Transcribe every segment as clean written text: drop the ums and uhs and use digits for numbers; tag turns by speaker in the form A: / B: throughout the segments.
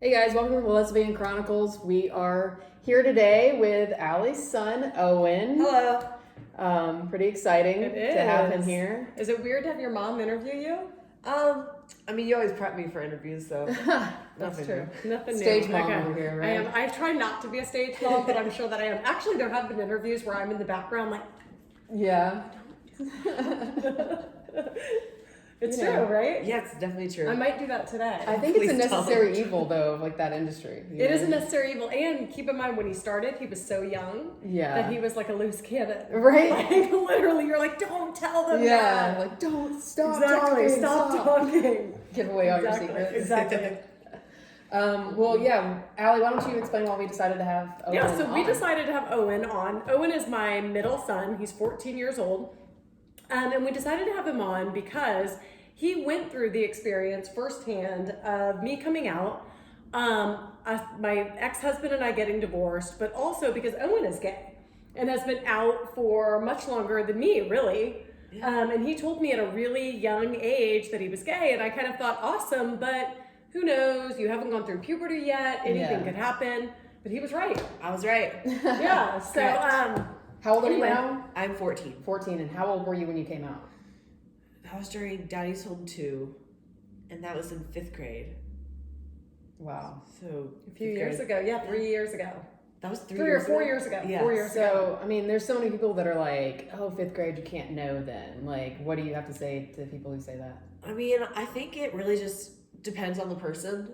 A: Hey guys, welcome to the Lesbian Chronicles. We are here today with Allie's son, Owen.
B: Hello.
A: Pretty exciting
B: It
A: to have him
B: is.
A: here.
B: Is it weird to have your mom interview you?
C: I mean, you always prep me for interviews, so
A: That's
C: nothing
A: true.
B: Nothing
A: Stage
B: new.
A: mom
B: Okay.
A: over here,
B: I
A: right?
B: am. I try not to be a stage mom, but I'm sure that I am. Actually, there have been interviews where I'm in the background, like,
A: Yeah.
B: it's
A: You
B: true,
A: know.
B: right?
C: yeah, it's definitely true.
B: I might do that today.
A: I think it's a
C: Please
A: necessary
C: don't.
A: evil, though, of like that industry. you
B: It is
A: know?
B: a necessary evil, and keep in mind when he started, he was so young
A: Yeah.
B: that he was like a loose cannon.
A: Right?
B: Like literally, you're like, don't tell them
A: Yeah.
B: that.
A: Like, don't stop
B: Exactly.
A: talking.
B: Stop talking.
A: Give away all
B: Exactly.
A: your secrets.
B: Exactly.
A: Well, yeah. Allie, why don't you explain why we decided to have Owen
B: Yeah, so we
A: on?
B: decided to have Owen on. Owen is my middle son. He's 14 years old. And we decided to have him on because he went through the experience firsthand of me coming out, my ex-husband and I getting divorced, but also because Owen is gay and has been out for much longer than me, really. And he told me at a really young age that he was gay, and I kind of thought, awesome, but who knows? You haven't gone through puberty yet. Anything
A: Yeah.
B: could happen. But he was right.
C: I was right.
B: Yeah. So,
C: Correct.
A: How old are
B: Anyway.
A: you now?
C: I'm 14.
A: 14. And how old were you when you came out?
C: That was during Daddy's Home 2, and that was in 5th grade.
A: Wow.
C: So
B: a few years ago. Yeah, 3 years ago.
C: That was 3
B: 3 or
C: years
B: 4
C: ago?
B: years ago.
C: Yeah.
B: 4 years ago.
A: So, I mean, there's so many people that are like, oh, 5th grade, you can't know then. Like, what do you have to say to people who say that?
C: I mean, I think it really just depends on the person.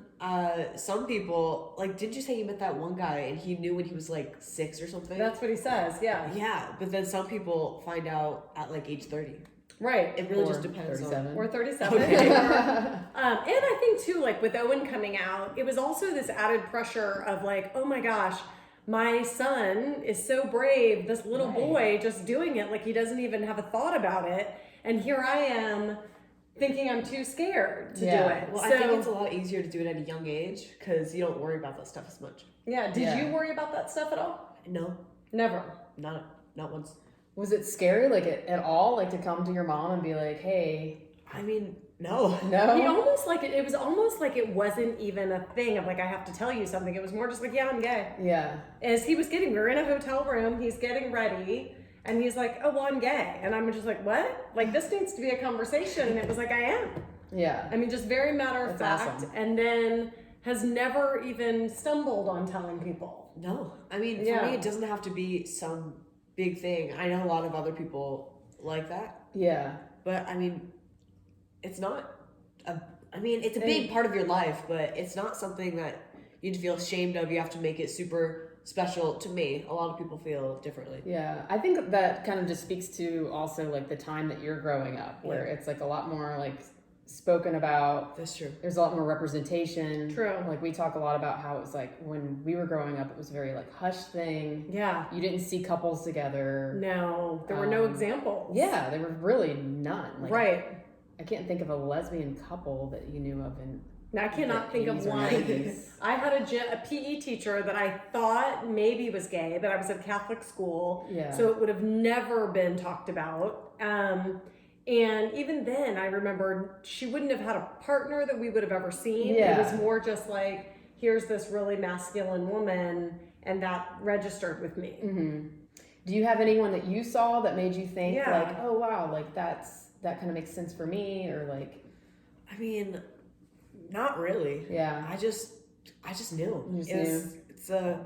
C: Some people, like, didn't you say you met that one guy and he knew when he was like 6 or something?
B: That's what he says. Yeah.
C: Yeah, but then some people find out at like age 30.
B: Right.
C: It really
A: Or
C: just depends
A: 37.
B: Or 37.
C: Okay.
B: And I think too, like with Owen coming out, it was also this added pressure of like, oh my gosh, my son is so brave. This little
A: Right.
B: boy just doing it like he doesn't even have a thought about it. And here I am thinking I'm too scared to
A: Yeah.
B: do it.
C: Well,
B: so,
C: I think it's a lot easier to do it at a young age because you don't worry about that stuff as much.
B: yeah. Did
A: Yeah.
B: you worry about that stuff at all?
C: No,
B: Never.
C: not once.
A: Was it scary, like, at all? Like, to come to your mom and be like, hey,
C: I mean, no.
A: no?
B: He almost like it was almost like it wasn't even a thing of like I have to tell you something. It was more just like, yeah, I'm gay.
A: Yeah.
B: As he was we were in a hotel room, he's getting ready, and he's like, oh, well, I'm gay. And I'm just like, what? Like, this needs to be a conversation. And it was like, I am.
A: Yeah.
B: I mean, just very matter of
A: That's
B: fact.
A: awesome.
B: And then has never even stumbled on telling people.
C: No. I mean, for
B: Yeah.
C: me, it doesn't have to be some big thing. I know a lot of other people like that,
A: Yeah.
C: but I mean, it's not it's a big part of your life, but it's not something that you'd feel ashamed of. You have to make it super special. To me, a lot of people feel differently.
A: Yeah. I think that kind of just speaks to also, like, the time that you're growing up, where
C: Yeah.
A: it's, like, a lot more, like, spoken about.
C: That's true.
A: There's a lot more representation.
B: True.
A: Like, we talk a lot about how it was like when we were growing up, it was very like hush thing.
B: Yeah.
A: You didn't see couples together.
B: No, there were no
A: Um,
B: examples.
A: Yeah, there were really none. Like,
B: Right.
A: I can't think of a lesbian couple that you knew of in
B: Now, I cannot
A: the
B: think of
A: 80s or
B: one.
A: 90s.
B: I had a PE teacher that I thought maybe was gay, but I was at Catholic school,
A: Yeah.
B: so it would have never been talked about. And even then, I remember she wouldn't have had a partner that we would have ever seen.
A: Yeah.
B: It was more just like, here's this really masculine woman, and that registered with me.
A: Mm-hmm. Do you have anyone that you saw that made you think
B: Yeah.
A: like, oh wow, like that kind of makes sense for me, or like,
C: I mean, not really.
A: yeah,
C: I just knew.
A: You just
C: It's a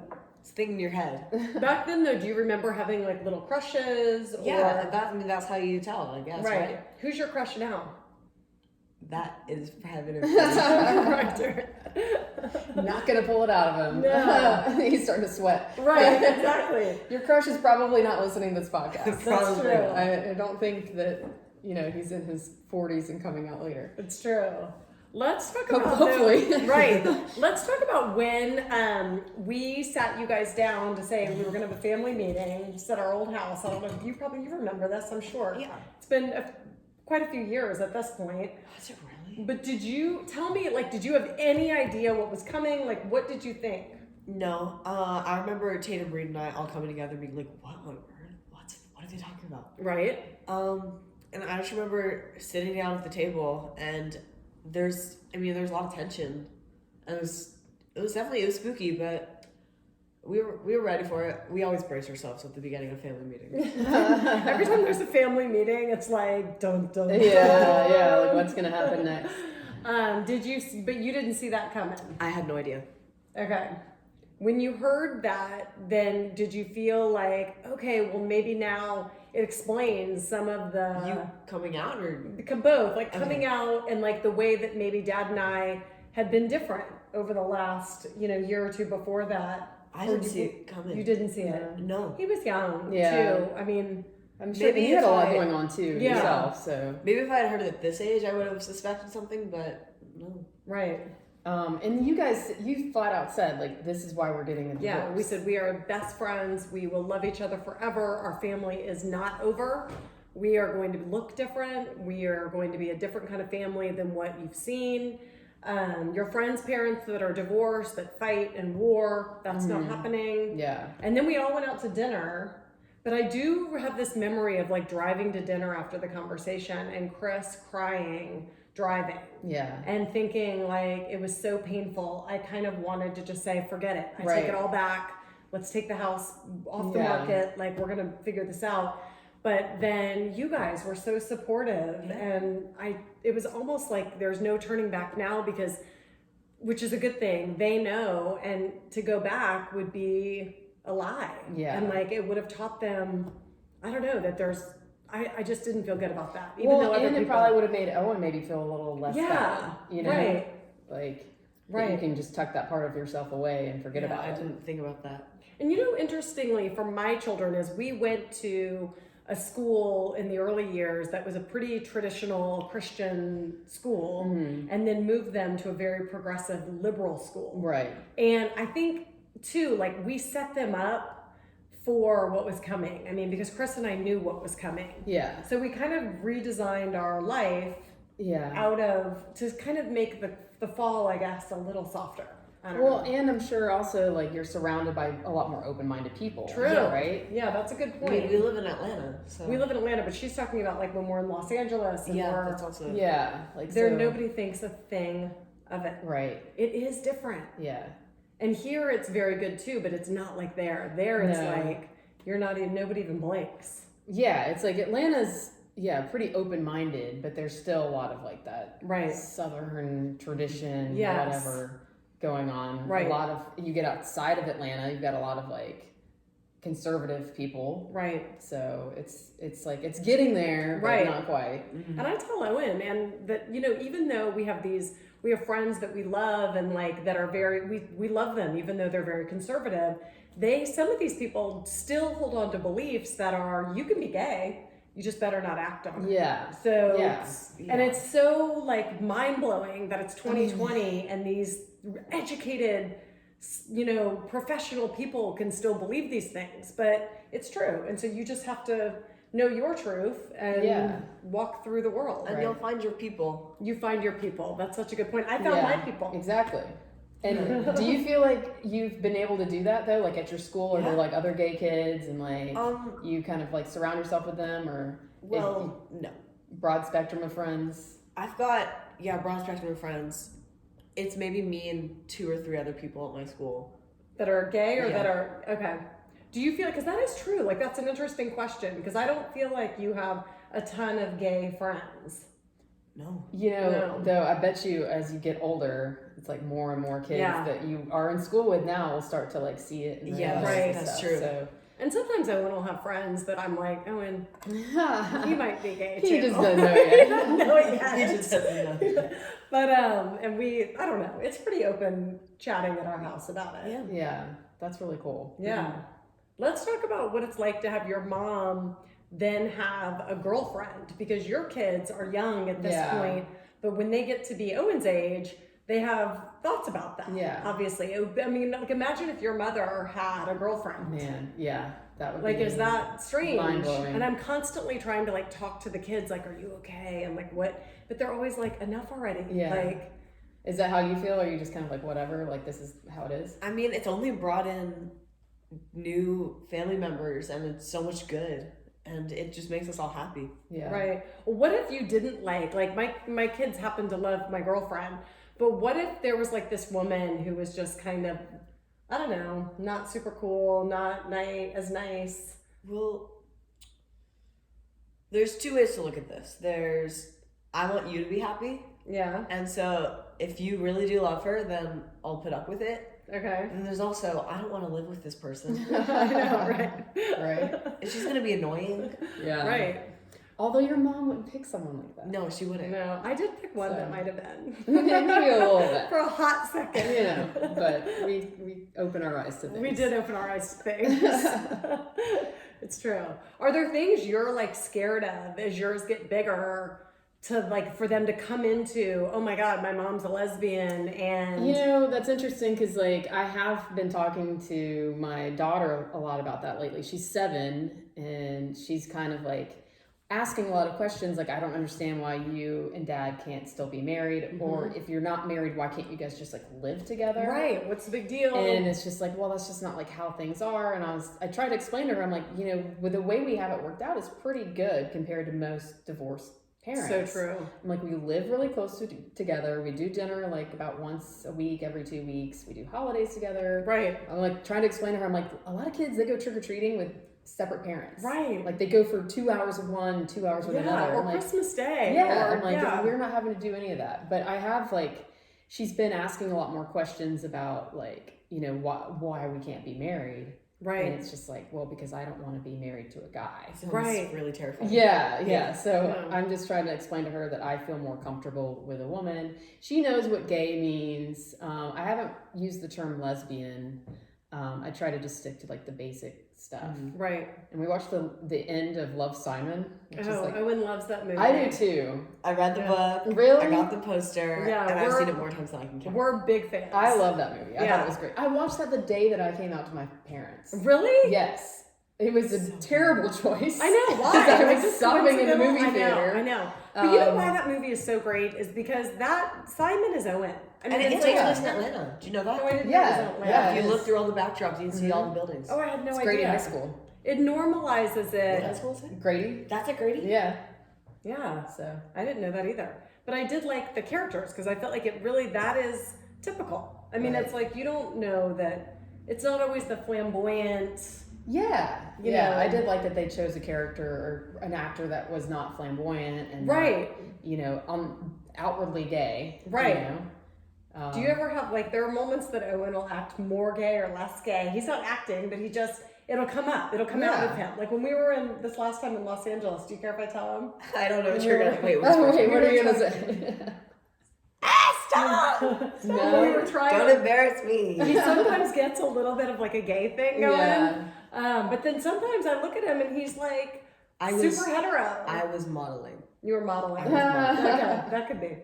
C: thing in your head.
B: Back then, though, do you remember having like little crushes?
C: Yeah,
B: Or,
C: that's how you tell, I guess, right?
B: Who's your crush now?
C: That is private
B: Right.
A: not gonna pull it out of him.
B: No.
A: He's starting to sweat.
B: Right, exactly.
A: Your crush is probably not listening to this podcast.
B: That's
C: Probably
B: true.
C: not.
A: I don't think that he's in his 40s and coming out later.
B: It's true. Let's talk about
A: Hopefully.
B: right. Let's talk about when we sat you guys down to say we were going to have a family meeting just at our old house. I don't know if you remember this. I'm sure.
C: Yeah.
B: It's been quite a few years at this point.
C: Was it really?
B: But did you tell me? Like, did you have any idea what was coming? Like, what did you think?
C: No. I remember Tatum Reed and I all coming together being like, what on earth? What are they talking about?
B: Right.
C: And I just remember sitting down at the table and there's a lot of tension. And it was spooky, but we were ready for it. We always brace ourselves at the beginning of family meetings.
B: Every time there's a family meeting, it's like dun dun.
A: Yeah, like what's gonna happen next?
B: But you didn't see that coming.
C: I had no idea.
B: Okay. When you heard that, then did you feel like, okay, well maybe now it explains some of the
C: You coming out or
B: both, like coming out and like the way that maybe Dad and I had been different over the last, year or two before that.
C: I
B: Or
C: didn't see it coming.
B: You didn't see it.
C: No.
B: He was young
A: Yeah.
B: too. I mean,
A: I'm sure
C: Maybe
A: you had
C: if
A: a lot
C: I-
A: going on too
B: Yeah.
A: yourself. So,
C: Maybe if I had heard it at this age, I would have suspected something, but no.
B: right.
A: and you flat out said like, this is why we're getting a divorce.
B: Yeah, we said we are best friends. We will love each other forever. Our family is not over. We are going to look different. We are going to be a different kind of family than what you've seen. Your friends' parents that are divorced, that fight and war, that's not happening.
A: Yeah.
B: And then we all went out to dinner. But I do have this memory of like driving to dinner after the conversation and Chris crying driving.
A: Yeah.
B: And thinking like it was so painful. I kind of wanted to just say, forget it. I
A: Right.
B: take it all back. Let's take the house off the
A: Yeah.
B: market. Like we're gonna figure this out. But then you guys were so supportive, and it was almost like there's no turning back now because, which is a good thing. They know, and to go back would be a lie.
A: Yeah.
B: And like it would have taught them, I don't know, that there's. I just didn't feel good about that. Even
A: Well,
B: though other
A: and it
B: people,
A: probably would have made Owen maybe feel a little less
B: yeah,
A: bad,
B: right.
A: Like,
B: Right.
A: that you can just tuck that part of yourself away and forget about
C: I
A: it.
C: didn't think about that.
B: And interestingly, for my children, is we went to a school in the early years that was a pretty traditional Christian school, and then moved them to a very progressive liberal school.
A: Right.
B: And I think too, like we set them up for what was coming. I mean, because Chris and I knew what was coming.
A: Yeah.
B: So we kind of redesigned our life
A: Yeah.
B: out of to kind of make the fall, I guess, a little softer. I don't
A: Well,
B: know.
A: and I'm sure also like you're surrounded by a lot more open-minded people.
B: True.
A: Right.
B: Yeah, that's a good
C: I
B: point.
C: mean, we live in Atlanta, so
B: We live in Atlanta, but she's talking about like when we're in Los Angeles and
C: yeah,
B: we're
C: that's also
A: Yeah. Like
B: there,
A: so-
B: nobody thinks a thing of it.
A: Right.
B: It is different.
A: Yeah.
B: And here it's very good too, but it's not like there. There it's
A: No.
B: like you're not even, nobody even blinks.
A: Yeah. It's like Atlanta's pretty open-minded, but there's still a lot of like that
B: Right.
A: Southern tradition,
B: Yes.
A: whatever going on.
B: Right.
A: A lot of you get outside of Atlanta, you've got a lot of like conservative people.
B: Right.
A: So it's like it's getting there, but
B: Right.
A: not quite.
B: And I tell Owen, man, that even though we have friends that we love and like that are very we love them even though they're very conservative, some of these people still hold on to beliefs that are you can be gay, you just better not act on it.
A: Yeah.
B: So
A: Yeah.
B: and it's so like mind-blowing that it's 2020 and these educated professional people can still believe these things, but it's true. And so you just have to know your truth and
A: Yeah.
B: walk through the world.
C: and
A: Right.
C: you'll find your people.
B: You find your people. That's such a good point. I found
A: Yeah,
B: my people.
A: Exactly. And do you feel like you've been able to do that though, like at your school, or
C: Yeah.
A: there like other gay kids, and like you kind of like surround yourself with them, or
C: Well, no.
A: broad spectrum of friends?
C: I've got broad spectrum of friends. It's maybe me and 2 or 3 other people at my school.
B: That are gay or
C: Yeah.
B: that are okay. Do you feel because that is true? Like that's an interesting question because I don't feel like you have a ton of gay friends.
C: No.
B: No.
A: Though I bet you as you get older, it's like more and more kids
B: Yeah.
A: that you are in school with now will start to like see it. And
C: Yeah,
A: realize
B: right,
A: and
C: that's
A: stuff.
C: true.
A: So
B: And sometimes Owen will have friends that I'm like, Owen, he might be gay too.
A: he just doesn't know yet.
B: He doesn't know it yet.
C: He just doesn't know.
B: But and I don't know. It's pretty open chatting at our house about it.
C: Yeah.
A: Yeah, that's really cool.
B: Yeah. Let's talk about what it's like to have your mom then have a girlfriend because your kids are young at this
A: Yeah.
B: point, but when they get to be Owen's age, they have thoughts about that.
A: Yeah.
B: Obviously. I mean, like imagine if your mother had a girlfriend.
A: Man, yeah, that would
B: Like,
A: be
B: is that strange?
A: mind-blowing.
B: And I'm constantly trying to like talk to the kids, like, are you okay? And like, what? But they're always like, enough already.
A: Yeah.
B: Like,
A: Is that how you feel? Or are you just kind of like whatever? Like this is how it is?
C: I mean, it's only brought in new family members and it's so much good. And it just makes us all happy.
A: Yeah.
B: right. Well, what if you didn't like my kids happen to love my girlfriend, But what if there was like this woman who was just kind of, I don't know, not super cool, not as nice?
C: Well, there's two ways to look at this. There's, I want you to be happy.
B: Yeah.
C: And so if you really do love her, then I'll put up with it.
B: Okay.
C: And there's also, I don't want to live with this person.
B: I know, right?
A: Right.
C: It's just going to be annoying.
A: Yeah.
B: Right.
A: Although your mom wouldn't pick someone like that.
C: No, she wouldn't.
B: No, I did pick one
A: So-
B: that might have been.
A: Yeah, maybe a little bit.
B: For a hot second.
A: You know, but we open our eyes to things.
B: We did open our eyes to things. It's true. Are there things you're like scared of as yours get bigger to like for them to come into, oh my God, my mom's a lesbian and
A: You know, that's interesting because like I have been talking to my daughter a lot about that lately. She's 7 and she's kind of like asking a lot of questions like, I don't understand why you and dad can't still be married, or if you're not married, why can't you guys just like live together?
B: right, what's the big deal?
A: And it's just like, well, that's just not like how things are. And I tried to explain to her, I'm like, you know, with the way we have it worked out is pretty good compared to most divorced parents.
B: So true.
A: I'm like, we live really close together. We do dinner like about once a week, every 2 weeks. We do holidays together.
B: Right.
A: I'm like trying to explain to her, I'm like, a lot of kids, they go trick-or-treating with separate parents.
B: Right.
A: Like they go for 2 hours with one, 2 hours with another.
B: Or
A: I'm like,
B: Christmas Day.
A: yeah,
B: Or,
A: I'm like,
B: yeah.
A: we're not having to do any of that. But I have like, she's been asking a lot more questions about like, you know, why we can't be married.
B: Right.
A: And it's just like, well, because I don't want to be married to a guy.
C: Sounds
B: Right.
C: really terrifying.
A: Yeah. So
B: Yeah.
A: I'm just trying to explain to her that I feel more comfortable with a woman. She knows what gay means. I haven't used the term lesbian. I try to just stick to like the basic stuff.
B: Right.
A: And we watched the end of Love, Simon, which is
B: Oh,
A: like,
B: Owen loves that movie.
A: I do too.
C: I read the book.
A: Really?
C: I got the poster.
B: Yeah,
C: and I've
B: we're-
C: seen it more times than I can count.
B: We're big fans.
A: I love that movie. I
B: Yeah.
A: thought it was great. I watched that the day that I came out to my parents.
B: Really?
A: Yes. It was a terrible choice.
B: I know why.
A: 'Cause I
B: Like,
A: was
B: just
A: sobbing in the
B: coincidental?
A: movie theater.
B: I know. But you know
A: Um,
B: why that movie is so great is because that Simon is Owen. I
C: And it
B: it's
C: takes
A: like-
C: place in Atlanta. Do you know
B: Oh, I
C: that?
B: didn't
A: Yeah,
B: know it was in Atlanta.
A: yeah.
C: If you
A: it
C: look
A: is.
C: through all the backdrops, you can see all the buildings.
B: Oh, I had no
A: It's
B: idea.
A: Grady High School.
B: It normalizes it.
C: What high school is it?
A: Grady?
C: That's at Grady?
A: Yeah.
B: Yeah.
A: So
B: I didn't know that either. But I did like the characters because I felt like it really, that is typical. I mean,
A: Right.
B: it's like you don't know that it's not always the flamboyant.
A: yeah.
B: You
A: Yeah.
B: know.
A: I did like that they chose a character or an actor that was not flamboyant and
B: Right.
A: not, you know, outwardly gay.
B: Right.
A: You know?
B: Do you ever have, like, there are moments that Owen will act more gay or less gay. He's not acting, but it'll come up. It'll come out
A: Yeah.
B: of him. Like when we were in this last time in Los Angeles, do you care if I tell him?
C: I don't know what you're going to... Wait, what's
A: Oh, wait,
C: first?
A: what are you going to say?
C: Stop!
A: No.
B: We were trying
C: Don't embarrass
B: He
C: me.
B: sometimes gets a little bit of like a gay thing going.
A: Yeah.
B: But then sometimes I look at him and he's like
C: I
B: super
C: was-
B: hetero.
C: I was modeling.
B: You were modeling.
C: I was modeling.
B: Okay, that could be.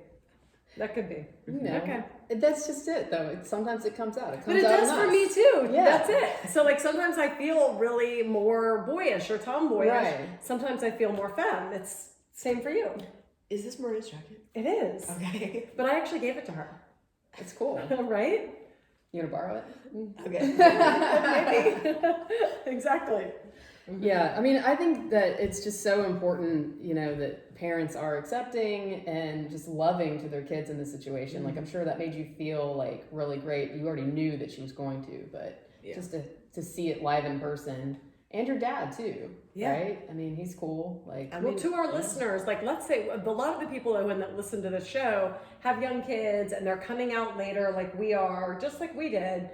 B: That could be.
A: You know,
B: Okay.
A: that's just it, though. Sometimes it comes out. It comes
B: But it
A: out
B: does
A: in
B: for
A: us.
B: me too.
A: Yeah.
B: That's it. So like sometimes I feel really more boyish or tomboyish.
A: Right.
B: Sometimes I feel more femme. It's same for you.
C: Is this Maria's jacket?
B: It is.
C: Okay.
B: But I actually gave it to her.
A: It's cool.
B: Right?
A: You want to borrow it?
C: Okay.
B: Maybe. Exactly.
A: Yeah, I mean, I think that it's just so important, you know, that parents are accepting and just loving to their kids in this situation. Like, I'm sure that made you feel like really great. You already knew that she was going to, but
C: Yeah.
A: just to see it live in person, and your dad too,
B: Yeah.
A: right? I mean, he's cool. Like,
C: I
B: Well,
C: mean,
B: to our listeners, like let's say a lot of the people Owen, that listen to the show have young kids and they're coming out later like we are, just like we did.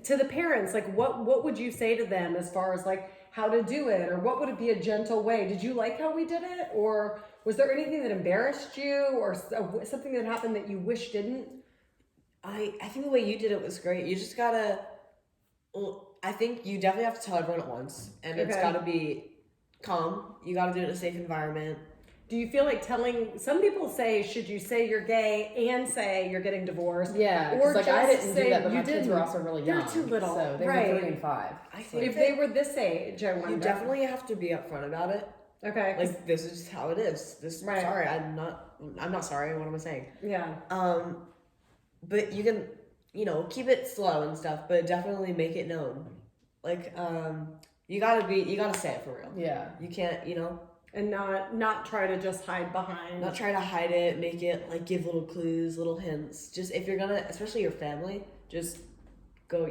B: To the parents, like what would you say to them as far as like how to do it, or what would it be a gentle way? Did you like how we did it, or was there anything that embarrassed you, or something that happened that you wish didn't?
C: I think the way you did it was great. You just gotta... Well, I think you definitely have to tell everyone at once. And it's
B: Okay.
C: gotta be calm. You gotta do it in a safe environment.
B: Do you feel like some people say, should you say you're gay and say you're getting divorced?
A: yeah,
B: Or
A: because like I
B: just
A: didn't
B: say
A: do that, but
B: you
A: my kids were
B: didn't.
A: also really
B: They're
A: young.
B: too little,
A: So they
B: right.
A: were 3 and 5.
C: I think
B: If they were this age, I wonder.
C: you definitely have to be upfront about it.
B: Okay. 'cause-
C: Like, this is how it is. This
B: Right.
C: sorry, I'm not sorry. What am I saying?
B: yeah.
C: But you can, keep it slow and stuff, but definitely make it known. Like, you gotta say it for real.
A: Yeah.
C: You can't,
B: And not try to just hide behind.
C: Not try to hide it, make it like give little clues, little hints. Just if you're gonna, especially your family, just go,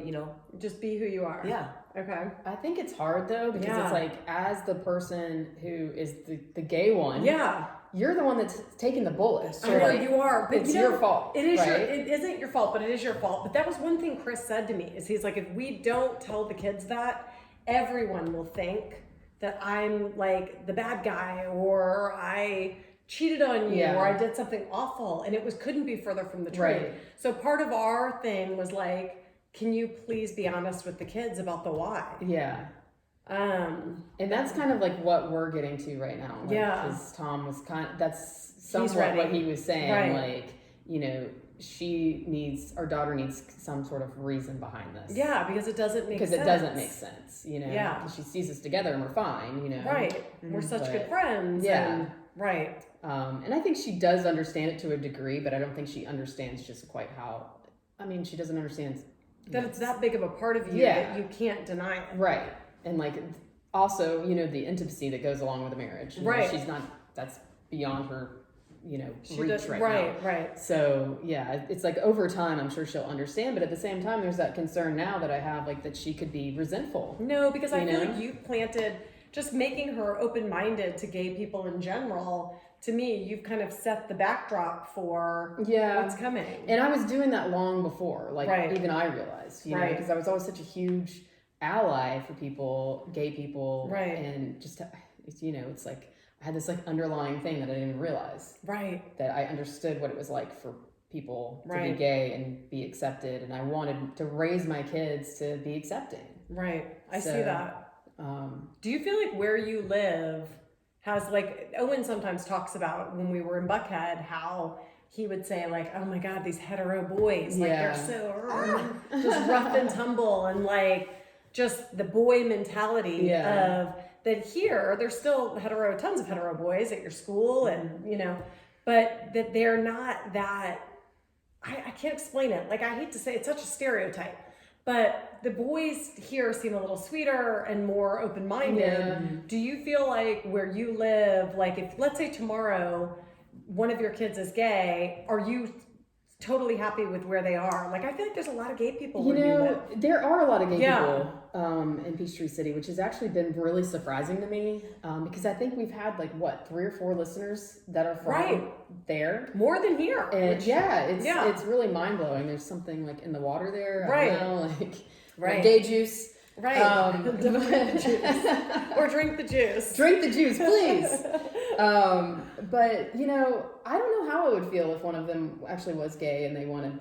B: Just be who you are.
C: Yeah.
B: Okay.
A: I think it's hard though because
B: Yeah.
A: it's like as the person who is the gay one,
B: Yeah.
A: you're the one that's taking the bullet. So
B: I know
A: like,
B: you are, but
A: it's
B: you know,
A: your fault.
B: It is
A: right?
B: it isn't your fault, but it is your fault. But that was one thing Chris said to me is he's like, if we don't tell the kids that, everyone will think that I'm like the bad guy or I cheated on you
A: Yeah.
B: or I did something awful, and couldn't be further from the truth.
A: Right.
B: So part of our thing was like, can you please be honest with the kids about the why?
A: Yeah.
B: Um,
A: And that's kind of like what we're getting to right now. Like,
B: Yeah.
A: Because Tom was that's somewhat
B: ready.
A: what he was saying.
B: Right.
A: Like, our daughter needs some sort of reason behind this.
B: yeah, because it doesn't make sense.
A: Because it doesn't make sense,
B: Yeah.
A: Because she sees us together and we're fine,
B: Right. We're such
A: But-
B: good friends.
A: Yeah.
B: And, right.
A: And I think she does understand it to a degree, but I don't think she understands just quite how. I mean, she doesn't understand
B: That it's that big of a part of you
A: Yeah.
B: that you can't deny it.
A: right, and like also, the intimacy that goes along with a marriage.
B: Right.
A: She's not. That's beyond her,
B: She
A: reach
B: does,
A: right
B: right,
A: now.
B: right.
A: So yeah, it's like over time, I'm sure she'll understand. But at the same time, there's that concern now that I have, like that she could be resentful.
B: No, because I
A: You
B: feel
A: know?
B: like you've planted, just making her open-minded to gay people in general. To me, you've kind of set the backdrop for
A: Yeah.
B: what's coming.
A: And I was doing that long before, like
B: Right.
A: even I realized,
B: Right.
A: because I was always such a huge ally for people, gay people,
B: Right.
A: and just it's like I had this like underlying thing that I didn't even realize,
B: Right.
A: that I understood what it was like for people to be
B: Right.
A: gay and be accepted, and I wanted to raise my kids to be accepting.
B: Right. I see
A: So,
B: that.
A: Um,
B: Do you feel like where you live has, like, Owen sometimes talks about when we were in Buckhead, how he would say, like, oh my God, these hetero boys, like,
A: Yeah.
B: they're so just rough and tumble, and like just the boy mentality
A: Yeah.
B: of that. Here, there's still tons of hetero boys at your school, and but that they're not that. I can't explain it. Like, I hate to say it's such a stereotype, but the boys here seem a little sweeter and more open-minded.
A: Yeah.
B: Do you feel like where you live, like if let's say tomorrow one of your kids is gay, are you totally happy with where they are? Like, I feel like there's a lot of gay people where you live.
A: there are a lot of gay
B: Yeah.
A: people in Peachtree City, which has actually been really surprising to me, because I think we've had like 3 or 4 listeners that are from
B: Right.
A: there.
B: More than here.
A: And
B: Yeah.
A: it's really mind blowing. There's something like in the water there,
B: Right.
A: I don't know, like
B: Right.
A: gay juice.
B: Right. Drink the juice. Or drink the juice.
A: Drink the juice, please. But I don't know how I would feel if one of them actually was gay and they wanted,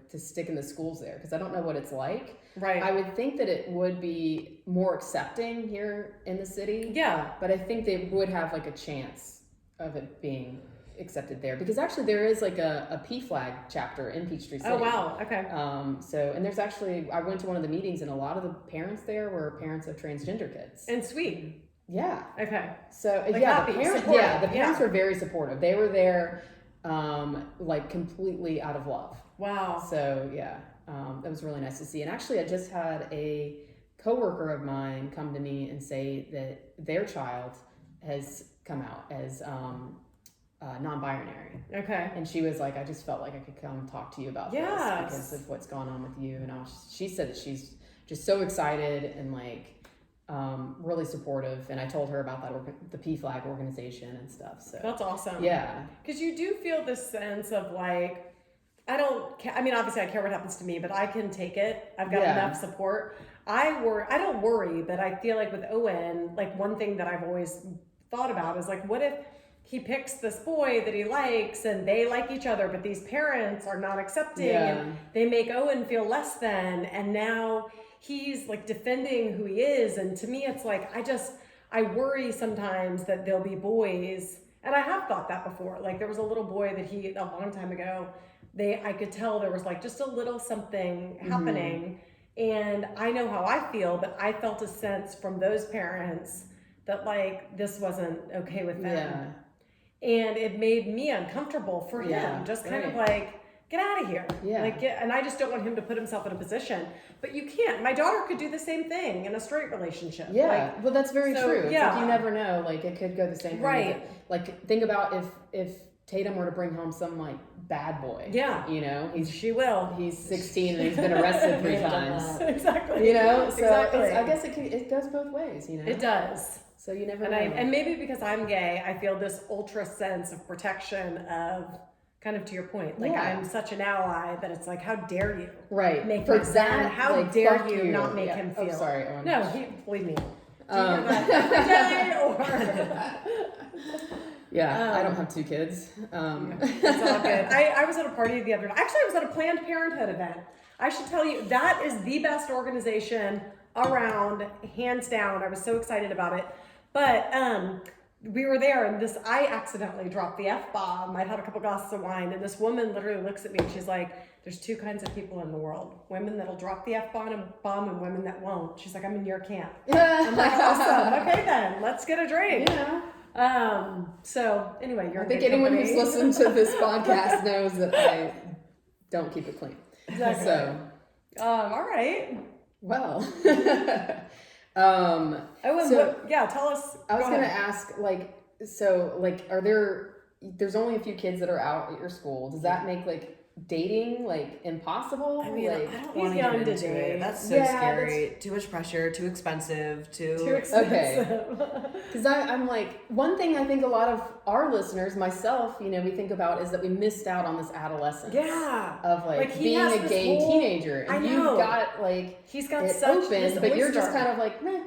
A: to stick in the schools there, because I don't know what it's like.
B: Right.
A: I would think that it would be more accepting here in the city.
B: Yeah.
A: But I think they would have like a chance of it being accepted there, because actually there is like a PFLAG chapter in Peachtree City.
B: Oh wow. Okay.
A: And there's actually, I went to one of the meetings and a lot of the parents there were parents of transgender kids.
B: And sweet.
A: Yeah.
B: Okay.
A: So
B: Like
A: yeah,
B: happy,
A: the parents,
B: supportive,
A: the parents
B: yeah.
A: were very supportive. They were there, like completely out of love.
B: Wow.
A: So yeah, that was really nice to see. And actually, I just had a coworker of mine come to me and say that their child has come out as non-binary.
B: Okay.
A: And she was like, I just felt like I could come talk to you about
B: Yes.
A: this because of what's going on with you. And she said that she's just so excited and like really supportive. And I told her about the PFLAG organization and stuff. So
B: That's awesome.
A: yeah,
B: Because you do feel this sense of like, I mean, obviously I care what happens to me, but I can take it. I've got
A: Yeah.
B: enough support. I don't worry, but I feel like with Owen, like one thing that I've always thought about is like, what if he picks this boy that he likes and they like each other, but these parents are not accepting
A: Yeah.
B: and they make Owen feel less than, and now he's like defending who he is. And to me, it's like, I worry sometimes that there'll be boys, and I have thought that before. Like there was a little boy that a long time ago, I could tell there was like just a little something happening. And I know how I feel, but I felt a sense from those parents that like this wasn't okay with them.
A: yeah.
B: And it made me uncomfortable for him.
A: Yeah,
B: Just kind of
A: right.
B: like, get out of here.
A: Yeah.
B: Like, and I just don't want him to put himself in a position. But you can't. My daughter could do the same thing in a straight relationship.
A: Yeah,
B: Like,
A: well, that's very
B: so,
A: true. It's
B: yeah.
A: like you never know. Like it could go the same way.
B: Right.
A: Like think about if Tatum were to bring home some like bad boy.
B: Yeah.
A: You know,
B: she will.
A: he's 16 and he's been arrested 3 times.
B: Exactly.
A: You know, so
B: Exactly.
A: I guess it goes both ways. You know,
B: It does.
A: So you never
B: And
A: know.
B: and maybe because I'm gay, I feel this ultra sense of protection of kind of to your point. Like
A: Yeah.
B: I'm such an ally that it's like, how dare you?
A: right
B: Make
A: for
B: my son,
A: that.
B: how
A: like,
B: dare
A: fuck
B: you not make him feel?
A: Oh, sorry. Owen.
B: No, believe me. Do you
A: Um,
B: hear that every day or?
A: Yeah, I don't have 2 kids.
B: It's all good. I was at a party the other night. Actually, I was at a Planned Parenthood event. I should tell you, that is the best organization around, hands down. I was so excited about it. But we were there, and I accidentally dropped the F-bomb. I'd had a couple glasses of wine, and this woman literally looks at me and she's like, there's 2 kinds of people in the world. Women that'll drop the F-bomb and women that won't. She's like, I'm in your camp. I'm like, awesome. Okay then, let's get a drink.
A: Yeah.
B: So anyway, you're
A: I
B: in
A: think
B: good
A: anyone
B: company.
A: who's listened to this podcast knows that I don't keep it clean.
B: Exactly.
A: So,
B: All right.
A: well.
B: Oh, and
A: So-
B: tell us.
A: I was
B: go
A: gonna
B: ahead.
A: ask, are there's only a few kids that are out at your school. Does that make dating impossible?
C: I mean, I don't
B: he's
C: want to
B: young
C: get
B: to
C: into
B: date.
C: it. That's so
A: Yeah,
C: scary. Too much pressure. Too expensive.
B: Too expensive.
A: Because I'm one thing I think a lot of our listeners, myself, we think about is that we missed out on this adolescence.
B: Yeah.
A: Of
B: he
A: being
B: has
A: a
B: this
A: gay
B: whole-
A: teenager,
B: I
A: and
B: know.
A: you've got
B: He's got
A: it
B: such
A: open,
B: this
A: but you're just
B: oyster.
A: kind of meh.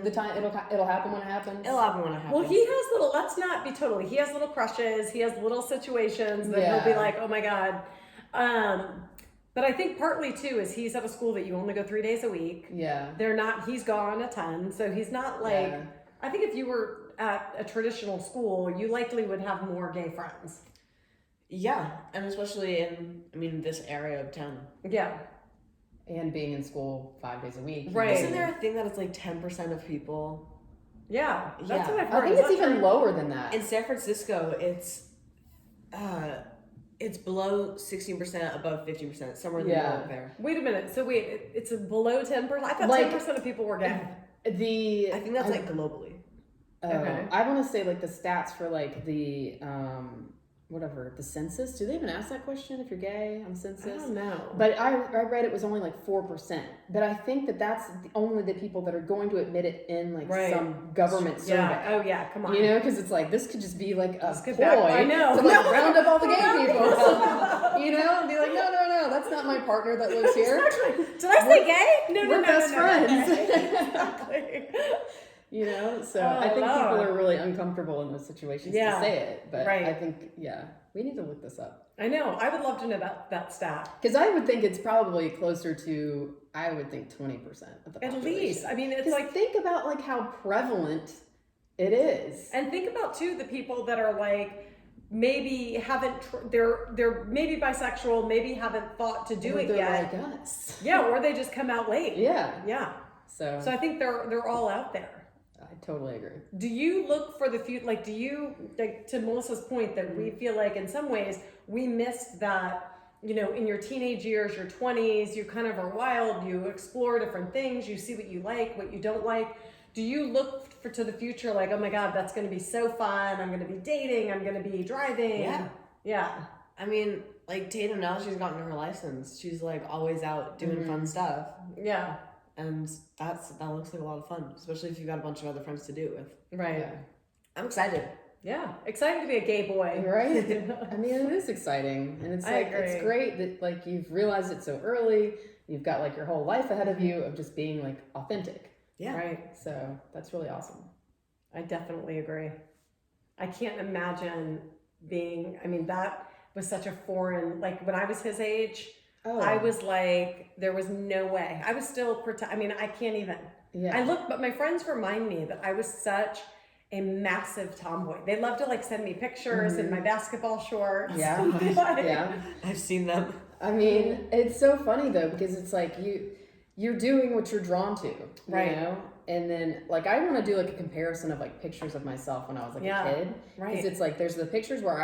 A: The time it'll happen when it happens.
C: It'll happen when it happens.
B: Well, he has little. Let's not be totally. He has little crushes. He has little situations that he'll be
A: Yeah.
B: like, "Oh my god." But I think partly too is he's at a school that you only go 3 days a week.
A: Yeah.
B: They're not. He's gone a ton, so he's not like.
A: Yeah.
B: I think if you were at a traditional school, you likely would have more gay friends.
C: Yeah, and especially in this area of town.
B: Yeah.
A: And being in school 5 days a week.
B: Right.
C: Isn't there a thing that it's 10% of people?
B: Yeah. That's
C: Yeah.
B: what I've
A: I
B: heard.
A: think
B: Is
A: it's
B: that
A: even
B: true?
A: lower than that.
C: In San Francisco, it's below 16%, above 15%, somewhere in the
A: Yeah.
C: middle there.
B: Wait a minute. So wait, it's below 10%. I thought
A: Like-
B: 10% of people were gay.
C: I think that's globally.
B: Okay.
A: I want to say the stats for the the census. Do they even ask that question if you're gay on
B: I
A: census?
B: don't know.
A: But I read it was only 4%. But I think that's only the people that are going to admit it in
B: Right.
A: some government survey.
B: Yeah. Oh yeah. Come on.
A: Because it's this could just be a
B: could
A: ploy
B: back- I know.
A: to round up all the gay people. And be like, no, that's not my partner that lives here.
B: Exactly. Did I say gay? No,
A: We're best friends.
B: Exactly.
A: So
B: Oh,
A: I think people
B: Lord.
A: are really uncomfortable in those situations
B: Yeah.
A: to say it. But
B: Right.
A: I think, we need to look this up.
B: I know. I would love to know that stat.
A: Because I would think it's probably closer to, 20% of the
B: At
A: population.
B: least. I mean, it's
A: Because think about how prevalent it is.
B: and think about too the people that are maybe haven't they're maybe bisexual, maybe haven't thought to do
A: Or
B: it
A: they're
B: yet.
A: like us.
B: Yeah, or they just come out late.
A: Yeah.
B: Yeah.
A: So
B: So I think they're all out there.
A: I totally agree.
B: Do you look for the future? Do you, to Melissa's point, that we feel in some ways we missed that, in your teenage years, your 20s, you kind of are wild, you explore different things, you see what you like, what you don't like. Do you look to the future oh my God, that's going to be so fun, I'm going to be dating, I'm going to be driving?
C: Yeah.
B: Yeah.
C: Tatum, now she's gotten her license. She's always out doing fun stuff.
B: Yeah.
C: And that looks like a lot of fun, especially if you've got a bunch of other friends to do it with.
B: Right.
A: Yeah.
C: I'm excited.
B: Yeah. Excited to be a gay boy.
A: Right? It is exciting. And it's
B: I
A: it's
B: agree.
A: great that you've realized it so early. You've got your whole life ahead of you of just being authentic.
C: Yeah.
B: Right.
A: So that's really awesome.
B: I definitely agree. I can't imagine being, that was such a foreign, when I was his age,
A: Oh,
B: I was there was no way. I was still I can't even.
A: yeah.
B: But my friends remind me that I was such a massive tomboy. They love to send me pictures in my basketball shorts.
A: Yeah. Yeah.
C: I've seen them.
A: It's so funny though, because it's you're doing what you're drawn to,
B: Right.
A: And then like I want to do like a comparison of like pictures of myself when I was like
B: Yeah.
A: a kid.
B: Right.
A: Because it's like there's the pictures where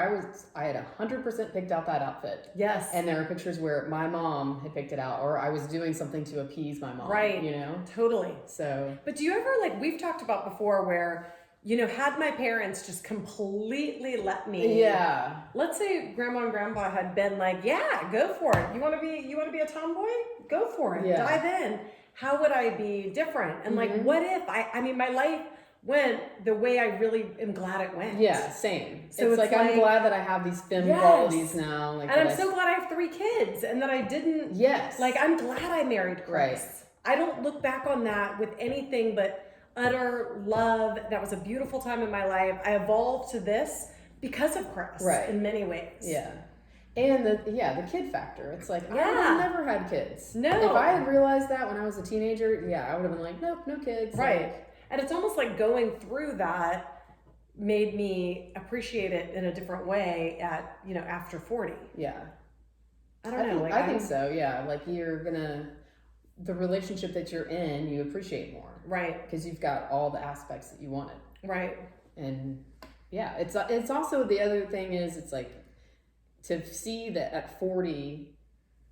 A: I had 100% picked out that outfit.
B: Yes.
A: And there are pictures where my mom had picked it out, or I was doing something to appease my mom.
B: Right.
A: You know?
B: Totally.
A: So
B: But do you ever, like, we've talked about before where, you know, had my parents just completely let me,
A: yeah.
B: let's say grandma and grandpa had been like, yeah, go for it. You want to be a tomboy? Go for it.
A: Yeah.
B: Dive in. How would I be different? And like,
A: Mhm.
B: what if I mean, my life went the way I really am glad it went.
A: Yeah, same.
B: So
A: it's
B: it's
A: like I'm
B: like-
A: glad that I have these femme
B: Yes.
A: qualities now. Like
B: And
A: that
B: I'm so glad I have 3 kids and that I didn't,
A: yes.
B: like, I'm glad I married Chris.
A: Right.
B: I don't look back on that with anything but utter love. That was a beautiful time in my life. I evolved to this because of Chris
A: Right.
B: in many ways.
A: Yeah. And the kid factor. It's like I would
B: Yeah.
A: have never had kids.
B: No.
A: If I had realized that when I was a teenager, yeah, I would have been like, nope, no kids.
B: Right.
A: Like,
B: And it's almost like going through that made me appreciate it in a different way at, you know, after 40.
A: yeah.
B: I don't know.
A: I think so. Yeah. Like the relationship that you're in, you appreciate more
B: Right.
A: because you've got all the aspects that you wanted.
B: Right.
A: And yeah, it's also the other thing is it's like to see that at 40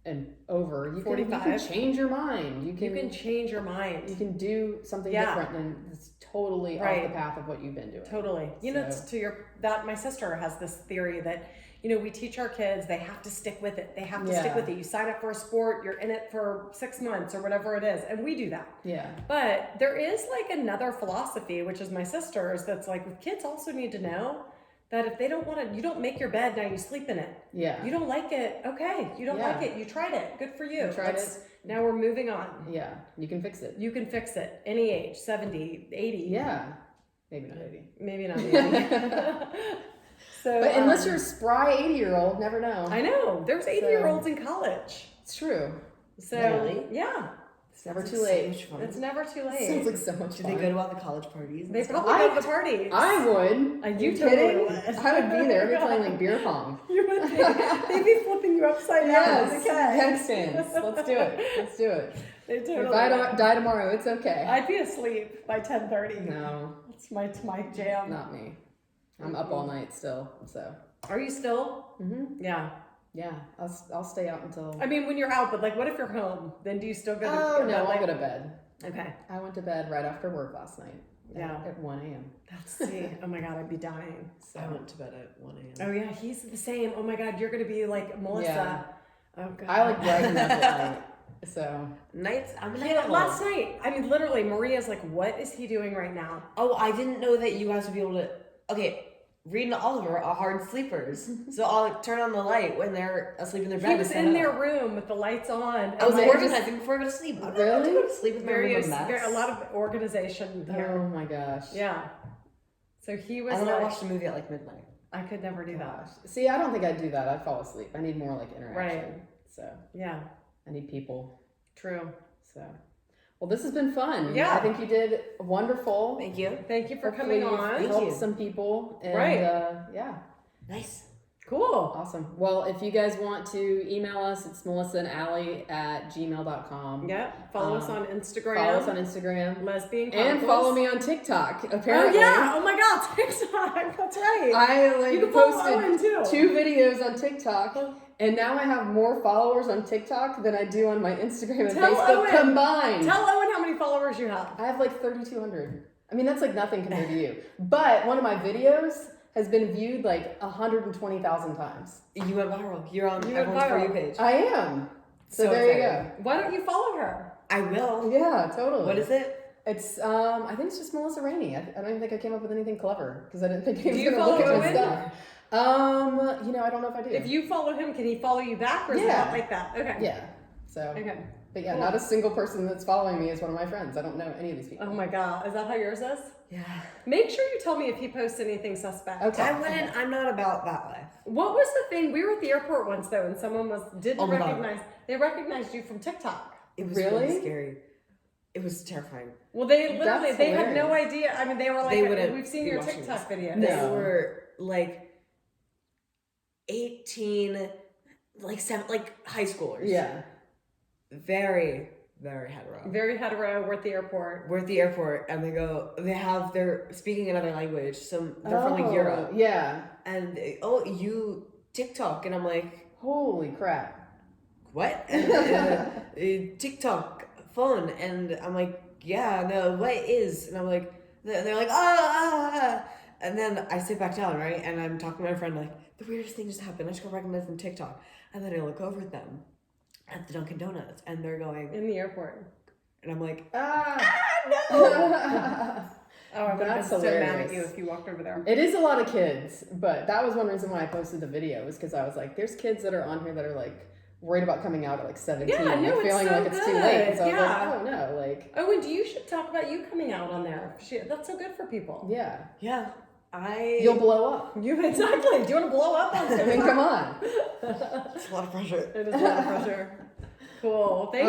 A: and over, you can
B: 45.
A: change your mind. You can
B: change your mind.
A: you can do something
B: Yeah.
A: different and it's totally
B: Right.
A: off the path of what you've been doing.
B: Totally. You know,
A: So-
B: it's that my sister has this theory that, you know, we teach our kids they have to stick with it. They have to stick
A: Yeah.
B: with it. You sign up for a sport, you're in it for 6 months or whatever it is. And we do that.
A: Yeah.
B: But there is like another philosophy, which is my sister's, that's like kids also need to know that if they don't want to, you don't make your bed, now you sleep in it.
A: Yeah.
B: You don't like it, okay. You don't
A: Yeah.
B: like it, you tried it. Good for you.
A: You tried
B: Now we're moving on.
A: Yeah. You can fix it.
B: You can fix it. Any age, 70, 80.
A: Yeah. Maybe not 80.
B: Maybe not 80. So,
A: But unless you're a spry 80-year-old, never know.
B: I know. There's 80-year-olds in college.
A: It's true.
B: So,
C: Really?
B: yeah.
A: It's never
C: Sounds
A: too
C: like
A: late.
C: So much fun.
B: It's never too
A: Sounds
B: late.
A: like so much
C: Do
A: fun.
C: they go to all the college parties? and
B: They
C: stuff?
B: probably go to the parties.
A: I would.
B: Are
A: you
B: you totally
A: kidding?
B: would.
A: I would be there. I'd be playing like beer pong.
B: You would be. They'd be flipping you upside down.
A: Yes.
B: Okay.
A: Headstands. Let's do it. Let's do it.
B: They totally
A: If I
B: would.
A: die tomorrow, it's okay.
B: I'd be asleep by 10:30.
A: No,
B: It's my jam.
A: not me. I'm up all night still. So.
B: Are you still?
A: Mm-hmm.
B: Yeah.
A: Yeah. I'll stay out until.
B: I mean, when you're out, but like, what if you're home? Then do you still go to
A: Oh no,
B: like,
A: I'll go to bed.
B: Okay.
A: I went to bed right after work last night.
B: Yeah.
A: At 1 a.m.
B: That's see. Oh my God, I'd be dying.
A: So.
C: I went to bed at 1 a.m.
B: Oh yeah, he's the same. Oh my God, you're gonna be like Melissa.
A: Yeah.
B: Oh God.
A: I like brighten up at night. So.
C: Nights, I'm a night
B: Yeah,
C: owl.
B: last night, I mean, literally, Maria's like, "What is he doing right now?"
C: Oh, I didn't know that you guys would be able to. Okay, Reed and Oliver are hard sleepers, so I'll turn on the light when they're asleep in their bed.
B: He was
C: and
B: in
C: stand
B: their
C: up.
B: room with the lights on.
C: I was
B: and
C: organizing before I go to sleep. I don't have to
A: Really?
C: go to sleep with my room
B: various,
C: a mess.
B: a lot of organization here.
A: Oh my gosh.
B: Yeah. So he was
C: And then I
B: like,
C: watched a movie at like midnight.
B: I could never do that.
A: Gosh. See, I don't think I'd do that. I'd fall asleep. I need more like interaction.
B: Right.
A: So
B: Yeah.
A: I need people.
B: True.
A: So. Well, this has been fun.
B: Yeah.
A: I think you did wonderful.
C: Thank you.
B: Thank you for
A: Hopefully
B: coming
A: you've
B: on.
C: Thank
A: helped
C: you.
A: some people. And,
B: Right.
A: Yeah.
C: Nice.
B: Cool.
A: Awesome. Well, if you guys want to email us, it's melissaandallie@gmail.com.
B: Yeah. Follow us on Instagram.
A: Follow us on Instagram.
B: Lesbian
A: And
B: Chronicles.
A: follow me on TikTok,
B: Oh
A: apparently.
B: yeah. Oh my God. TikTok. That's right.
A: I like
B: You can follow
A: posted
B: Owen, too.
A: 2 videos on TikTok, and now I have more followers on TikTok than I do on my Instagram and
B: Tell
A: Facebook
B: Owen.
A: combined.
B: Tell Owen how many followers you have.
A: I have like 3,200. I mean, that's like nothing compared to you. But one of my videos has been viewed like 120,000 times.
C: You went viral. You're on
B: You went
C: everyone's For You
B: viral.
C: page.
A: I am. So,
C: So
A: there
C: excited.
B: Why don't you follow her?
C: I will.
A: you go. Yeah, totally.
C: What is it?
A: It's I think it's just Melissa Rainey. I don't even think I came up with anything clever because I didn't think he was
B: you
A: gonna
B: follow
A: look at my
B: Owen?
A: stuff. I don't know if I do.
B: If you follow him, can he follow you back, or is it
A: Yeah.
B: not like that? Okay.
A: Yeah. So
B: Okay.
A: but yeah,
B: Cool.
A: not a single person that's following me is one of my friends. I don't know any of these people.
B: Oh my God. Is that how yours is?
C: Yeah.
B: Make sure you tell me if he posts anything suspect.
A: Okay.
C: I wouldn't. I'm not about that life.
B: What was the thing? We were at the airport once though, and someone didn't
C: Oh my God.
B: recognize. They recognized you from TikTok.
C: It was
A: Really?
C: really scary. It was terrifying.
B: Well, they literally
A: That's
B: they had no
A: hilarious.
B: idea. I mean, they were
C: They
B: like,
C: wouldn't
B: "We've seen
C: be
B: your
C: watching
B: TikTok
C: this.
B: videos."
C: They
A: No.
C: were like 18, like 7, like high schoolers.
B: Mm-hmm.
A: Yeah.
C: Very, very hetero.
B: Very hetero. We're at the airport.
C: We're at the airport, and they're speaking another language. They're from like Europe,
A: Yeah.
C: and you TikTok, and I'm like,
A: Holy crap.
C: what? And, TikTok fun, and I'm like, yeah, no, what is? And I'm like, they're like, and then I sit back down, right, and I'm talking to my friend like, the weirdest thing just happened. I just got recognized from TikTok, and then I look over at them at the Dunkin' Donuts, and they're going
B: In the airport.
C: and I'm like,
B: Oh, I would have been
A: That's
B: so mad at
A: hilarious.
B: you if you walked over there.
A: It is a lot of kids, but that was one reason why I posted the video, was because I was like, there's kids that are on here that are like worried about coming out at like 17.
B: Yeah, no,
A: like,
B: it's
A: feeling
B: so
A: like it's too
B: good.
A: late. So I
B: Yeah.
A: was like, oh no, like,
B: Oh, and you should talk about you coming out on there. That's so good for people.
A: yeah.
C: yeah,
A: You'll blow up.
B: You exactly. Do you want to blow up on
A: I mean, come on.
C: it's a lot of pressure.
B: It is a lot of pressure. Cool. Thank